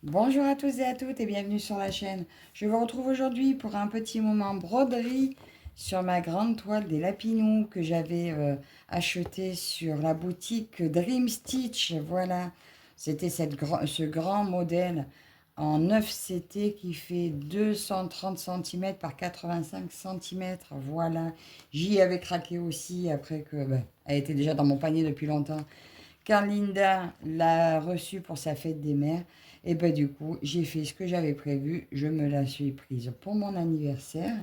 Bonjour à tous et à toutes et bienvenue sur la chaîne. Je vous retrouve aujourd'hui pour un petit moment broderie sur ma grande toile des Lapinous que j'avais acheté sur la boutique Dream Stitch. Voilà, c'était ce grand modèle en 9 CT qui fait 230 cm par 85 cm. Voilà, j'y avais craqué aussi après que elle était déjà dans mon panier depuis longtemps. Car Linda l'a reçue pour sa fête des mères. Et ben du coup, j'ai fait ce que j'avais prévu. Je me la suis prise pour mon anniversaire.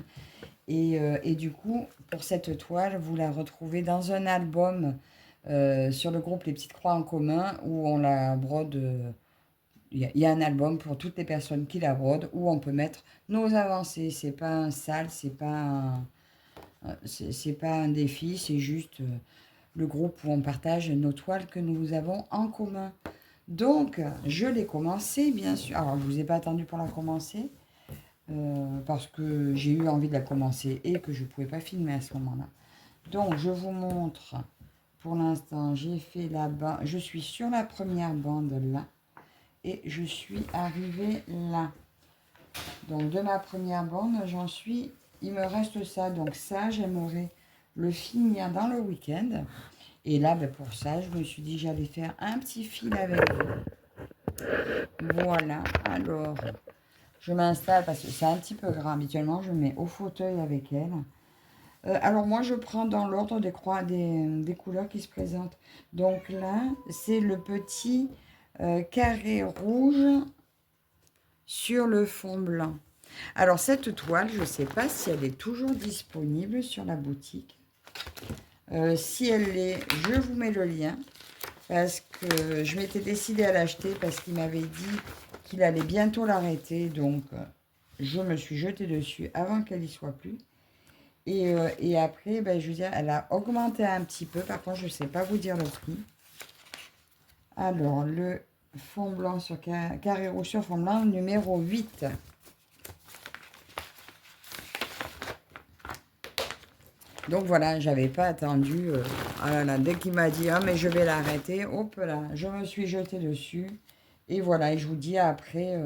Et du coup, pour cette toile, vous la retrouvez dans un album sur le groupe Les Petites Croix en commun où on la brode. Il y a un album pour toutes les personnes qui la brodent où on peut mettre nos avancées. C'est pas un sale, c'est pas un défi, c'est juste le groupe où on partage nos toiles que nous avons en commun. Donc, je l'ai commencé, bien sûr. Alors, je ne vous ai pas attendu pour la commencer, parce que j'ai eu envie de la commencer et que je ne pouvais pas filmer à ce moment-là. Donc, je vous montre, pour l'instant, j'ai fait la bande, je suis sur la première bande là, et je suis arrivée là. Donc, de ma première bande, il me reste ça. Donc, ça, j'aimerais le finir dans le week-end. Et là, pour ça, je me suis dit j'allais faire un petit fil avec vous. Voilà, alors, je m'installe parce que c'est un petit peu grand. Habituellement, je me mets au fauteuil avec elle. Alors, moi, je prends dans l'ordre des couleurs qui se présentent. Donc là, c'est le petit carré rouge sur le fond blanc. Alors, cette toile, je ne sais pas si elle est toujours disponible sur la boutique. Si elle l'est, je vous mets le lien. Parce que je m'étais décidée à l'acheter parce qu'il m'avait dit qu'il allait bientôt l'arrêter. Donc, je me suis jetée dessus avant qu'elle y soit plus. Et après, je veux dire, elle a augmenté un petit peu. Par contre, je ne sais pas vous dire le prix. Alors, le fond blanc sur carré rouge sur fond blanc, numéro 8. Donc voilà, j'avais pas attendu. Ah là là, dès qu'il m'a dit, ah mais je vais l'arrêter, hop là, je me suis jetée dessus. Et voilà, et je vous dis après,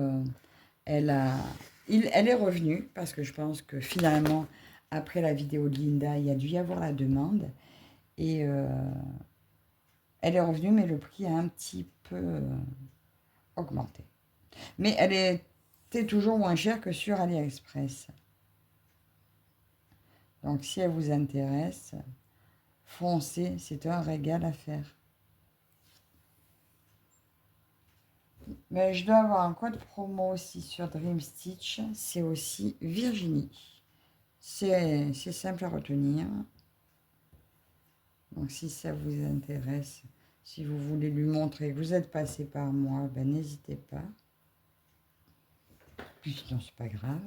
elle a, elle est revenue parce que je pense que finalement, après la vidéo de Linda, il y a dû y avoir la demande. Et elle est revenue, mais le prix a un petit peu augmenté. Mais elle était toujours moins chère que sur AliExpress. Donc si elle vous intéresse, foncez, c'est un régal à faire. Mais je dois avoir un code promo aussi sur Dream Stitch. C'est aussi Virginie. C'est simple à retenir. Donc si ça vous intéresse, si vous voulez lui montrer que vous êtes passé par moi, n'hésitez pas. Puis sinon, c'est pas grave.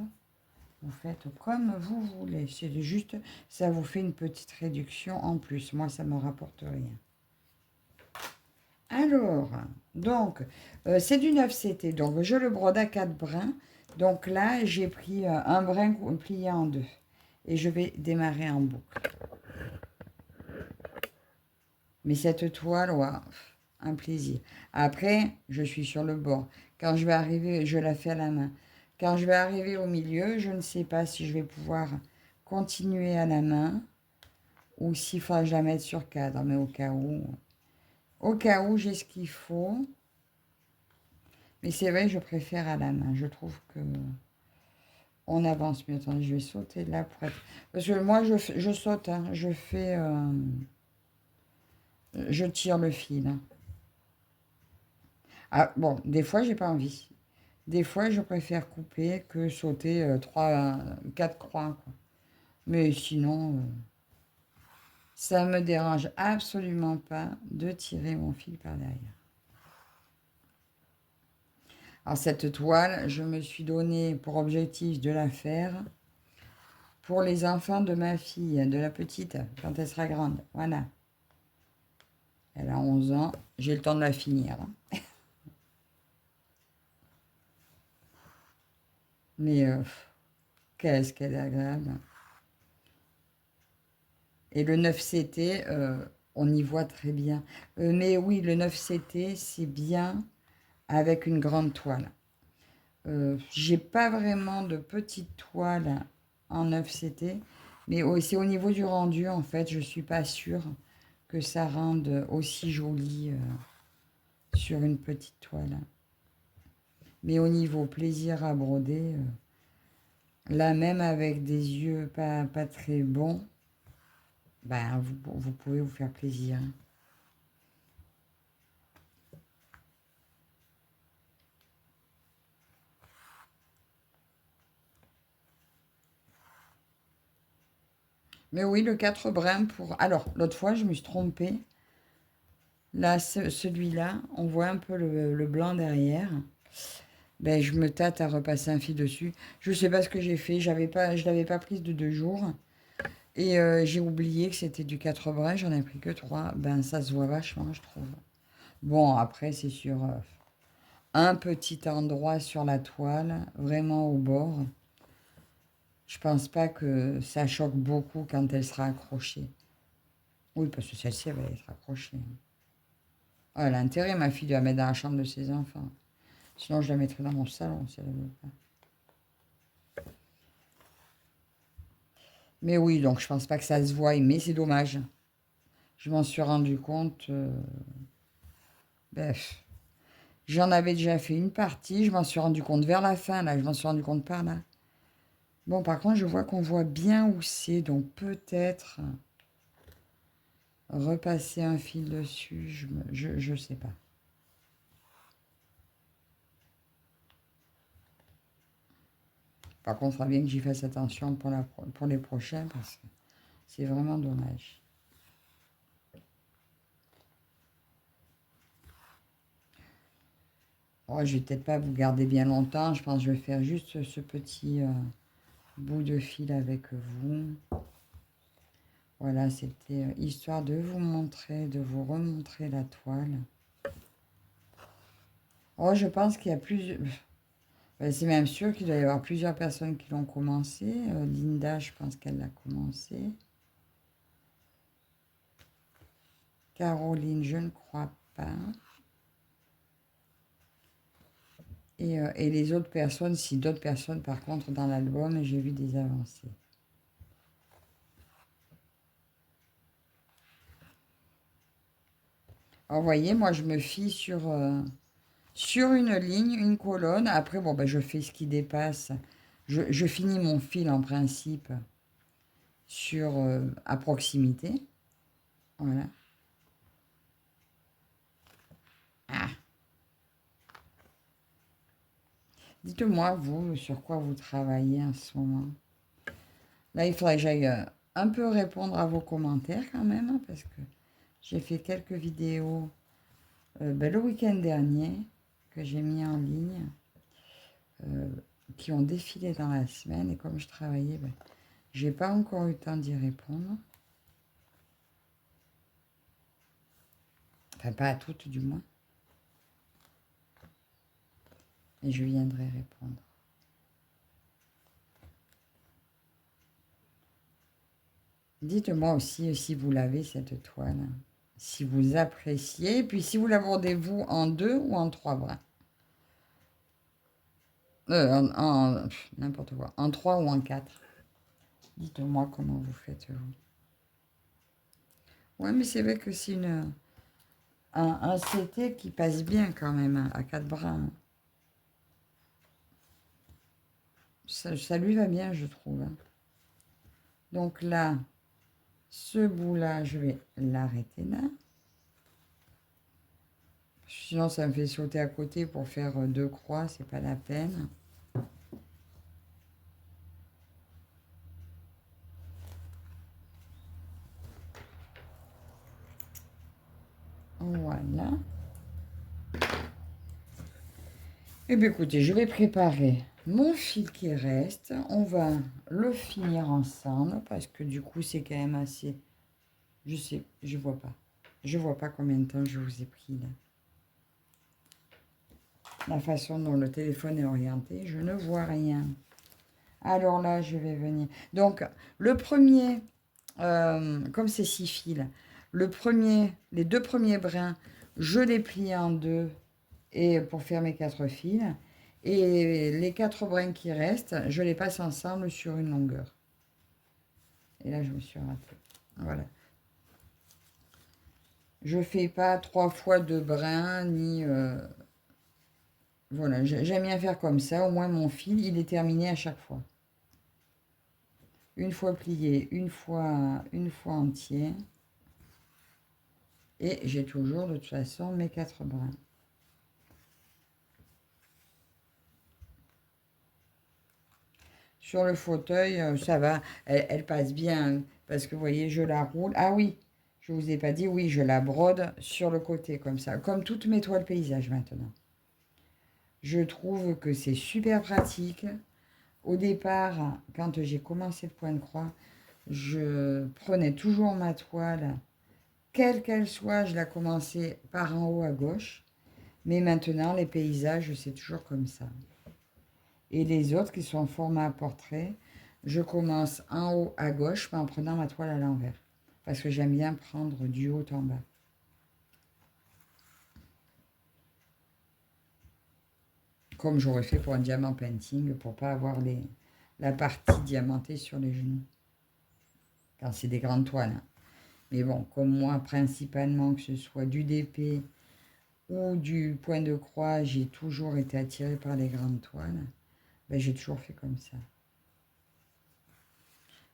Vous faites comme vous voulez. C'est juste, ça vous fait une petite réduction en plus. Moi, ça ne me rapporte rien. Alors, donc, c'est du 9 CT. Donc, je le brode à 4 brins. Donc là, j'ai pris un brin plié en deux. Et je vais démarrer en boucle. Mais cette toile, waouh, un plaisir. Après, je suis sur le bord. Quand je vais arriver, je la fais à la main. Quand je vais arriver au milieu, je ne sais pas si je vais pouvoir continuer à la main ou s'il faudra que je la mette sur cadre. Mais au cas où, j'ai ce qu'il faut. Mais c'est vrai, je préfère à la main. Je trouve que on avance mieux. Attendez, je vais sauter là pour être... Parce que moi, je saute, hein. Je fais... je tire le fil. Hein. Ah, bon, des fois, j'ai pas envie. Des fois, je préfère couper que sauter 4 croix. Quoi. Mais sinon, ça me dérange absolument pas de tirer mon fil par derrière. Alors, cette toile, je me suis donné pour objectif de la faire pour les enfants de ma fille, de la petite, quand elle sera grande. Voilà. Elle a 11 ans. J'ai le temps de la finir. Hein. Mais qu'est-ce qu'elle est agréable. Et le 9 CT, on y voit très bien. Mais oui, le 9 CT, c'est bien avec une grande toile. J'ai pas vraiment de petite toile en 9CT, mais c'est au niveau du rendu, en fait, je suis pas sûre que ça rende aussi joli sur une petite toile. Mais au niveau plaisir à broder, là même avec des yeux pas très bons, ben, vous pouvez vous faire plaisir. Mais oui, le 4 brins pour... Alors, l'autre fois, je me suis trompée. Là, celui-là, on voit un peu le blanc derrière. Ben, je me tâte à repasser un fil dessus. Je sais pas ce que j'ai fait. Je l'avais pas prise de 2 jours. Et j'ai oublié que c'était du 4 brins. J'en ai pris que 3. Ben, ça se voit vachement, je trouve. Bon, après, c'est sur un petit endroit sur la toile, vraiment au bord. Je pense pas que ça choque beaucoup quand elle sera accrochée. Oui, parce que celle-ci, elle va être accrochée. Ah, elle a intérêt, ma fille, de la mettre dans la chambre de ses enfants. Sinon, je la mettrais dans mon salon, si elle ne veut pas. Mais oui, donc je pense pas que ça se voie, mais c'est dommage. Je m'en suis rendu compte. Bref, j'en avais déjà fait une partie. Je m'en suis rendu compte vers la fin, là. Je m'en suis rendu compte par là. Bon, par contre, je vois qu'on voit bien où c'est, donc peut-être repasser un fil dessus, je sais pas. Par contre, il faudra bien que j'y fasse attention pour les prochains, parce que c'est vraiment dommage. Oh, je vais peut-être pas vous garder bien longtemps. Je pense que je vais faire juste ce petit bout de fil avec vous. Voilà, c'était histoire de vous montrer, de vous remontrer la toile. Oh, je pense qu'il y a plusieurs... Ben, c'est même sûr qu'il doit y avoir plusieurs personnes qui l'ont commencé. Linda, je pense qu'elle l'a commencé. Caroline, je ne crois pas. Et les autres personnes, si d'autres personnes, par contre, dans l'album, j'ai vu des avancées. Alors, vous voyez, moi, je me fie sur une ligne, une colonne. Après, bon, ben, je fais ce qui dépasse. Je finis mon fil, en principe, à proximité. Voilà. Ah. Dites-moi, vous, sur quoi vous travaillez en ce moment. Là, il faudrait que j'aille un peu répondre à vos commentaires quand même, hein, parce que j'ai fait quelques vidéos ben, le week-end dernier que j'ai mis en ligne, euh, qui ont défilé dans la semaine. Et comme je travaillais, ben, j'ai pas encore eu le temps d'y répondre. Enfin, pas à toutes du moins. Et je viendrai répondre. Dites-moi aussi si vous l'avez, cette toile. Si vous appréciez. Et puis si vous l'abordez, vous, en 2 ou en 3 brins. N'importe quoi. En 3 ou en 4. Dites-moi comment vous faites, vous. Ouais, mais c'est vrai que c'est un CT qui passe bien quand même, hein, à 4 brins. Ça lui va bien, je trouve, hein. Donc là, ce bout-là, je vais l'arrêter là. Sinon, ça me fait sauter à côté pour faire 2 croix, c'est pas la peine. Voilà. Et bien écoutez, je vais préparer mon fil qui reste. On va le finir ensemble parce que du coup, c'est quand même assez... Je sais, je vois pas. Je vois pas combien de temps je vous ai pris là. La façon dont le téléphone est orienté, je ne vois rien. Alors là, je vais venir. Donc, le premier, comme c'est 6 fils, les 2 premiers brins, je les plie en 2 et pour faire mes 4 fils. Et les 4 brins qui restent, je les passe ensemble sur une longueur. Et là, je me suis ratée. Voilà. Je fais pas 3 fois de brins, ni... Voilà, j'aime bien faire comme ça. Au moins, mon fil, il est terminé à chaque fois. Une fois plié, une fois entier. Et j'ai toujours, de toute façon, mes 4 brins. Sur le fauteuil, ça va. Elle passe bien. Parce que, vous voyez, je la roule. Ah oui, je vous ai pas dit, oui, je la brode sur le côté, comme ça. Comme toutes mes toiles paysage, maintenant. Je trouve que c'est super pratique. Au départ, quand j'ai commencé le point de croix, je prenais toujours ma toile, quelle qu'elle soit, je la commençais par en haut à gauche. Mais maintenant, les paysages, c'est toujours comme ça. Et les autres qui sont en format portrait, je commence en haut à gauche, mais en prenant ma toile à l'envers. Parce que j'aime bien prendre du haut en bas. Comme j'aurais fait pour un diamant painting, pour pas avoir la partie diamantée sur les genoux. Quand c'est des grandes toiles. Hein. Mais bon, comme moi, principalement, que ce soit du DP ou du point de croix, j'ai toujours été attirée par les grandes toiles. Ben, j'ai toujours fait comme ça.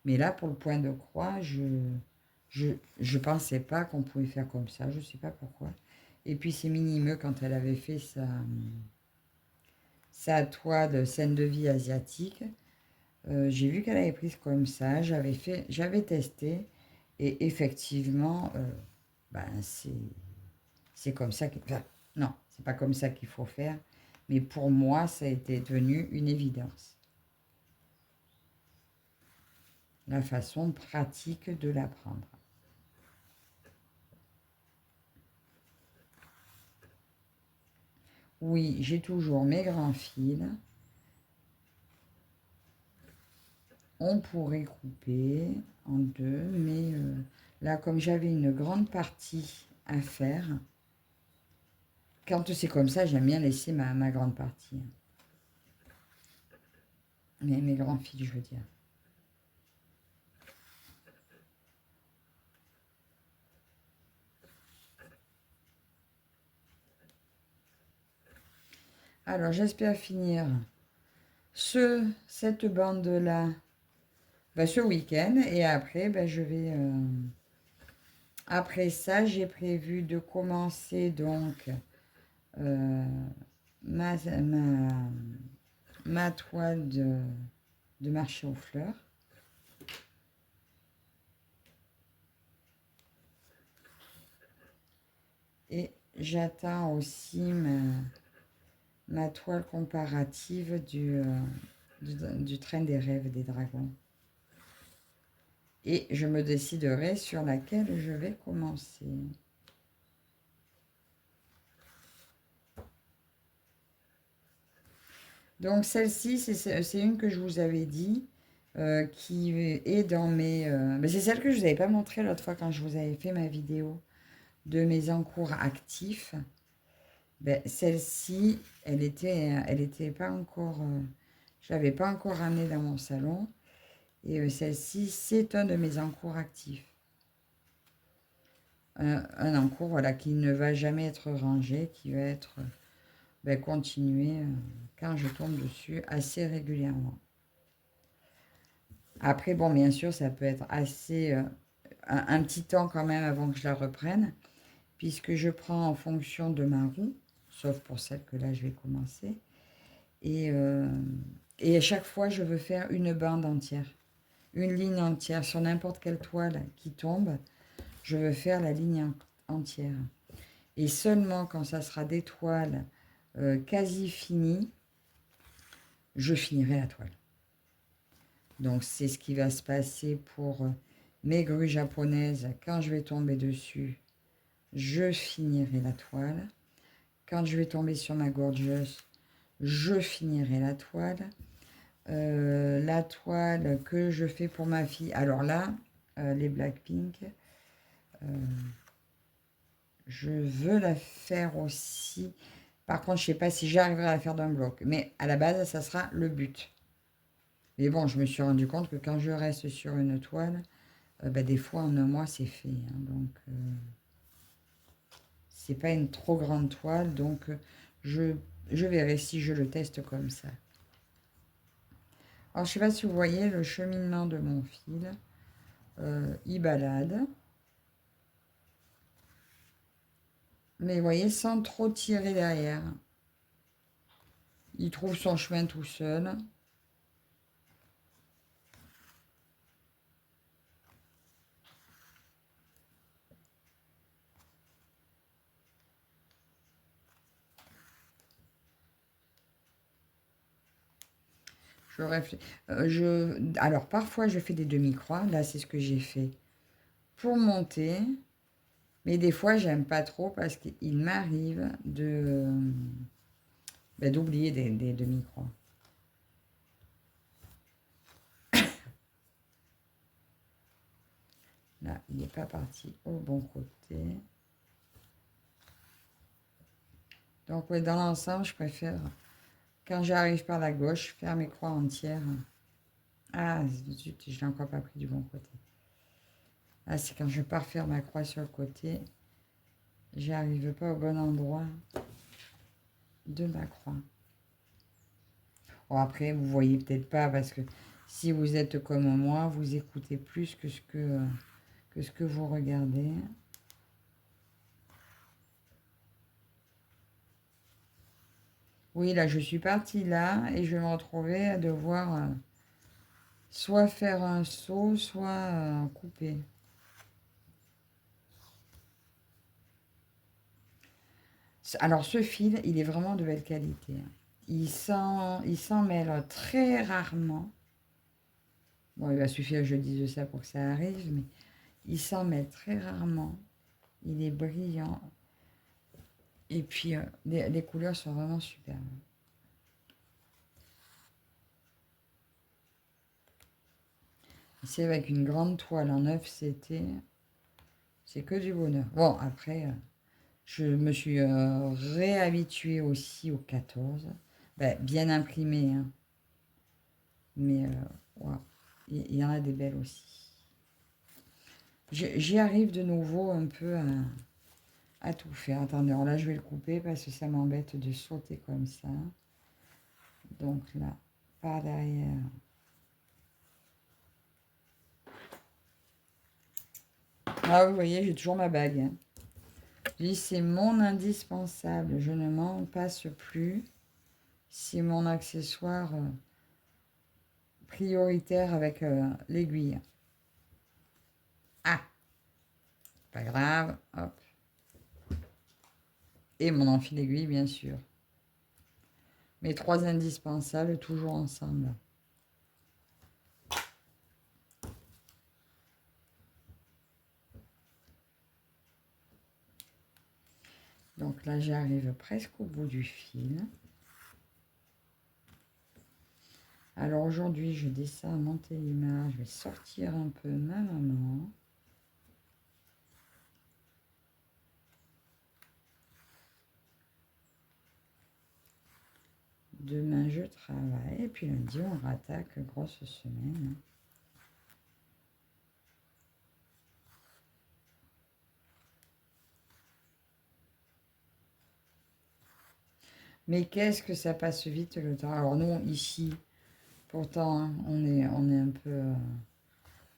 Mais là, pour le point de croix, je pensais pas qu'on pouvait faire comme ça. Je sais pas pourquoi. Et puis, c'est Minimeux, quand elle avait fait sa toile scène de vie asiatique, j'ai vu qu'elle avait prise comme ça. J'avais testé. Et effectivement, ben, c'est comme ça que... Enfin, non, c'est pas comme ça qu'il faut faire. Mais pour moi, ça a été devenu une évidence. La façon pratique de l'apprendre. Oui, j'ai toujours mes grands fils. On pourrait couper en deux, mais là, comme j'avais une grande partie à faire, quand c'est comme ça, j'aime bien laisser ma grande partie. Mais mes grands fils, je veux dire. Alors, j'espère finir cette bande-là ce week-end. Et après, je vais... après ça, j'ai prévu de commencer donc euh, ma toile de marché aux fleurs. Et j'attends aussi ma toile comparative du train des rêves des dragons. Et je me déciderai sur laquelle je vais commencer. Donc celle-ci, c'est une que je vous avais dit, qui est dans mes... c'est celle que je ne vous avais pas montrée l'autre fois quand je vous avais fait ma vidéo de mes encours actifs. Celle-ci, elle était pas encore... je ne l'avais pas encore ramenée dans mon salon. Et celle-ci, c'est un de mes encours actifs. Un encours voilà, qui ne va jamais être rangé, qui va être continué quand je tombe dessus assez régulièrement. Après, bon, bien sûr, ça peut être assez... un petit temps quand même avant que je la reprenne, puisque je prends en fonction de ma roue, sauf pour celle que là, je vais commencer. Et à chaque fois, je veux faire une bande entière. Une ligne entière sur n'importe quelle toile qui tombe, je veux faire la ligne entière. Et seulement quand ça sera des toiles quasi finies, je finirai la toile. Donc c'est ce qui va se passer pour mes grues japonaises. Quand je vais tomber dessus, je finirai la toile. Quand je vais tomber sur ma gorgeous, je finirai la toile. La toile que je fais pour ma fille, alors là, les Blackpink, je veux la faire aussi Par contre, je ne sais pas si j'arriverai à faire d'un bloc. Mais à la base, ça sera le but. Mais bon, je me suis rendu compte que quand je reste sur une toile, bah, des fois en un mois, c'est fait. Hein. Donc, c'est pas une trop grande toile. Donc, je verrai si je le teste comme ça. Alors, je ne sais pas si vous voyez le cheminement de mon fil. Il balade. Mais vous voyez, sans trop tirer derrière. Il trouve son chemin tout seul. Alors, parfois, je fais des demi-croix. Là, c'est ce que j'ai fait pour monter. Mais des fois, j'aime pas trop parce qu'il m'arrive d'oublier des demi-croix. Là, il n'est pas parti au bon côté. Donc, ouais, dans l'ensemble, je préfère, quand j'arrive par la gauche, faire mes croix entières. Ah, zut, je l'ai encore pas pris du bon côté. Ah, c'est quand je pars faire ma croix sur le côté, j'arrive pas au bon endroit de ma croix. Bon, après, vous voyez peut-être pas parce que si vous êtes comme moi, vous écoutez plus que ce que vous regardez. Oui, là, je suis partie là et je vais me retrouver à devoir soit faire un saut, soit couper. Alors, ce fil, il est vraiment de belle qualité. Il s'en mêle très rarement. Bon, il va suffire que je dise ça pour que ça arrive, mais il s'en mêle très rarement. Il est brillant. Et puis, les couleurs sont vraiment superbes. C'est avec une grande toile en 9 CT. C'est que du bonheur. Bon, après, je me suis réhabituée aussi au 14. Ben, bien imprimé, hein. Mais ouais, il y en a des belles aussi. J'y arrive de nouveau un peu à tout faire. Attendez, alors là, je vais le couper parce que ça m'embête de sauter comme ça. Donc là, par derrière. Ah, vous voyez, j'ai toujours ma bague. Hein. Je dis, c'est mon indispensable. Je ne m'en passe plus. C'est mon accessoire prioritaire avec l'aiguille. Ah, pas grave. Hop. Et mon enfil aiguille, bien sûr. Mes 3 indispensables, toujours ensemble. Donc là, j'arrive presque au bout du fil. Alors aujourd'hui, je descends à Montélimar. Je vais sortir un peu ma maman. Demain, je travaille. Et puis lundi, on rattaque. Grosse semaine. Mais qu'est-ce que ça passe vite le temps. Alors nous, ici, pourtant, hein, on est un peu...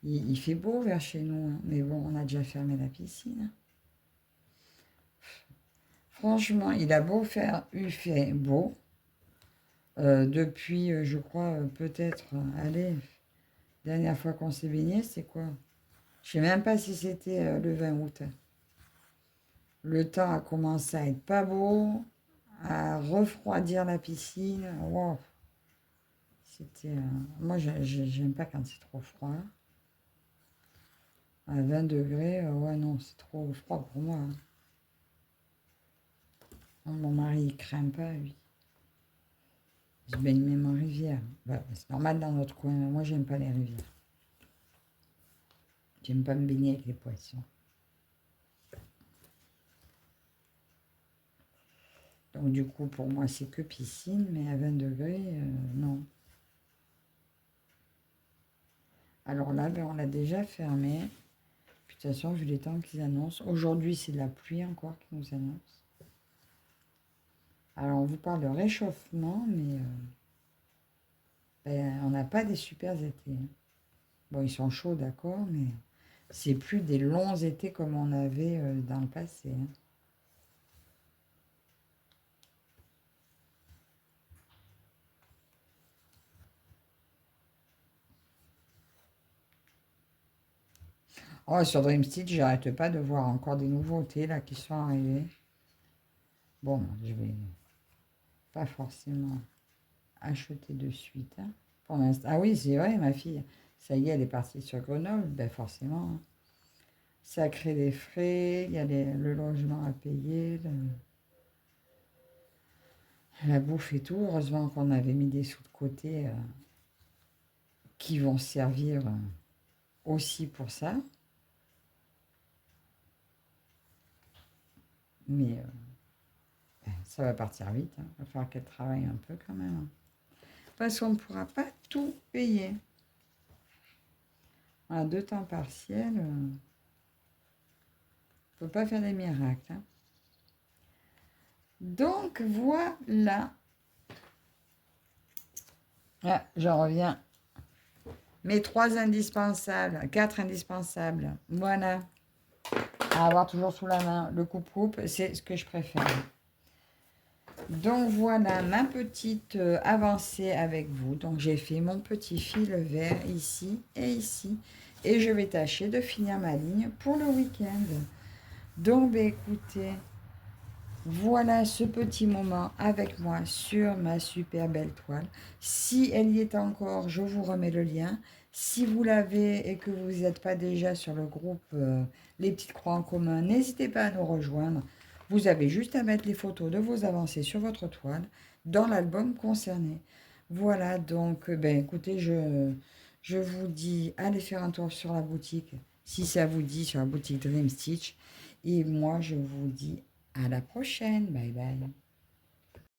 il fait beau vers chez nous. Hein, mais bon, on a déjà fermé la piscine. Franchement, il a beau faire... Il fait beau. Depuis, je crois, peut-être... allez, dernière fois qu'on s'est baigné, c'est quoi? Je sais même pas si c'était le 20 août. Le temps a commencé à être pas beau, à refroidir la piscine. Wow. C'était. Moi, j'aime pas quand c'est trop froid. À 20 degrés, ouais, non, c'est trop froid pour moi. Hein. Mon mari, il craint pas, lui. Il se baigne même en rivière. Bah, c'est normal dans notre coin. Moi, j'aime pas les rivières. J'aime pas me baigner avec les poissons. Donc du coup, pour moi, c'est que piscine, mais à 20 degrés, non. Alors là, ben, on l'a déjà fermé. Puis, de toute façon, vu les temps qu'ils annoncent. Aujourd'hui, c'est de la pluie encore qui nous annonce. Alors, on vous parle de réchauffement, mais ben, on n'a pas des super étés. Hein. Bon, ils sont chauds, d'accord, mais c'est plus des longs étés comme on avait dans le passé. Hein. Oh, sur Dream Stitch, j'arrête pas de voir encore des nouveautés là qui sont arrivées. Bon, je vais pas forcément acheter de suite. Hein, pour l'instant. Ah oui, c'est vrai, ma fille. Ça y est, elle est partie sur Grenoble. Ben forcément. Hein. Ça crée des frais, il y a le logement à payer, la bouffe et tout. Heureusement qu'on avait mis des sous de côté qui vont servir aussi pour ça. Mais ça va partir vite. Hein. Il va falloir qu'elle travaille un peu quand même. Hein. Parce qu'on ne pourra pas tout payer. À 2 temps partiels, on ne peut pas faire des miracles. Hein. Donc voilà. Ah, j'en reviens. Mes 3 indispensables, 4 indispensables. Voilà. À avoir toujours sous la main. Le coupe-coupe, c'est ce que je préfère. Donc voilà ma petite avancée avec vous. Donc j'ai fait mon petit fil vert ici et ici. Et je vais tâcher de finir ma ligne pour le week-end. Donc ben, écoutez, voilà ce petit moment avec moi sur ma super belle toile. Si elle y est encore, je vous remets le lien. Si vous l'avez et que vous n'êtes pas déjà sur le groupe Les Petites Croix en commun, n'hésitez pas à nous rejoindre. Vous avez juste à mettre les photos de vos avancées sur votre toile dans l'album concerné. Voilà, donc ben, écoutez, je vous dis, allez faire un tour sur la boutique, si ça vous dit, sur la boutique Dream Stitch. Et moi, je vous dis à la prochaine. Bye bye.